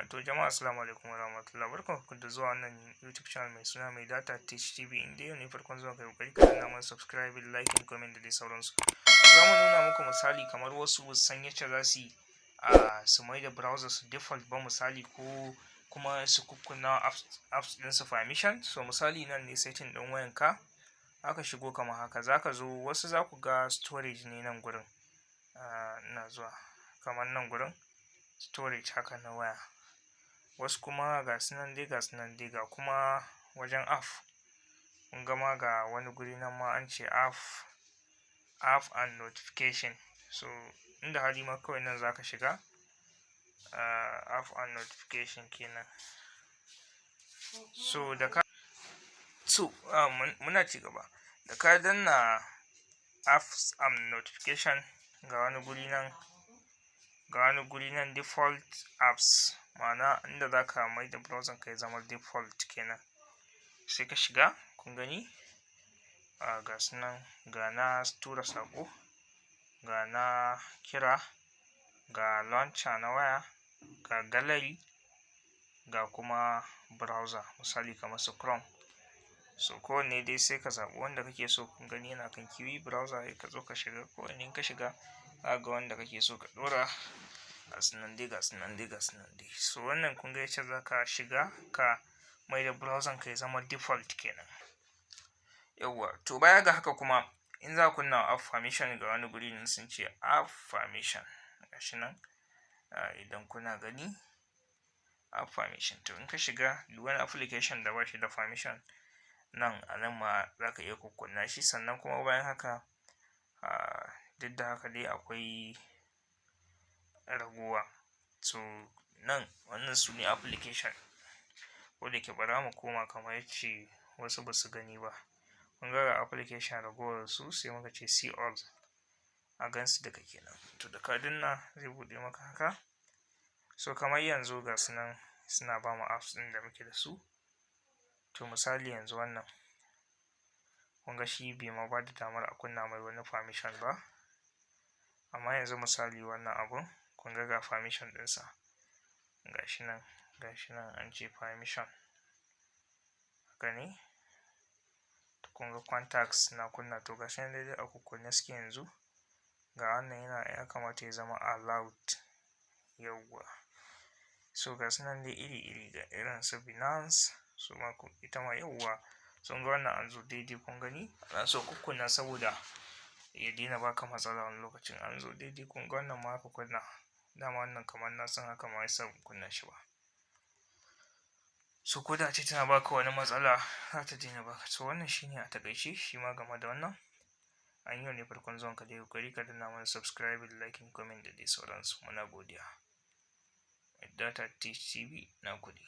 To jama'a assalamu alaikum warahmatullahi, barkanku da zuwa wannan YouTube channel mai suna Maida 𝙑𝙃𝘍. inda yau ne farkon zuwa kai kokari ka danna mana subscribe, like and comment da dai sauransu. Za mu nuna muku misali kamar wasu san yace za su yi su mai da browser su default ba misali, ko kuma su kukkuna apps din su permission. So misali nan ne setting din wayanka, aka shigo kamar haka, zaka zo wasu za ku ga storage ne nan gurin, ina zuwa kamar nan gurin storage haka na waya, wasu kuma ga sunan dai ga kuma wajen app, kun ga ma ga wani guri nan ma an ce app and notification. So inda hali ma kawai nan zaka shiga app and notification kenan. So da ka muna ci gaba, da ka danna apps and notification ga wani guri nan default apps, ma'ana inda zaka mai da browser ka ya zama default kenan. Sai ka shiga, kun gani ga sunan, ga na tura sako, ga na kira, ga launcher na waya, ga gallery, ga kuma browser misali kamar su Chrome. So kowanne dai sai ka zaɓi wanda kake so. Kun gani yana kan kiwi browser, sai ka zo ka shiga, kowanne ka shiga ga wanda kake so ka ɗora. Ga sunan dai. So wannan kun ga yace zaka shiga ka mai da browser ka ya zama default kenan. Yawwa, to baya ga haka kuma in za ku kunna app permission ga wani guri nan sun ce app permission, gashi nan idan kuna gani app permission. To in ka shiga duk wani application da ba shi da permission nan a nan ma zaka iya kukkunna shi. Sannan kuma bayan haka duk da haka dai akwai raguwa. So nan wannan su ne application, ko da ke bara mu koma kamar yace wasu ba su gani ba. Kun ga application ragowar su, sai muka ce see all, a gansu duka kenan. To da ka danna zai buɗe maka haka. So kamar yanzu ga sunan suna ba mu apps ɗin da muke da su. To misali yanzu wannan kun ga shi bai ma ba da damar a kunna mai wani permission ba, amma yanzu misali wannan abun kun ga permission ɗinsa, gashi nan an ce permission, haka ne. Kun ga contacts na kunna, to gashi nan dai a kukkunne suke yanzu. Ga wannan ya kamata ya zama allowed, yawwa. So ga sunan dai iri ga irin su Binance, su ma ita ma yawwa. Sun ga wannan an zo daidai, kun gani ana so kukkunna saboda ya daina baka matsala wani lokacin. An zo daidai, kun ga wannan ma haka kunna, dama wannan kamar na san haka ma yasa ban kunna shi ba. So ko da ce tana baka wani matsala za ta daina baka. So wannan shine a takaice shi ma game da wannan. An yau ne farkon zuwan ka dai kokari ka danna mana subscribe, like and comment da dai sauransu. Muna godiya. Maida 𝙑𝙃𝘍, na gode.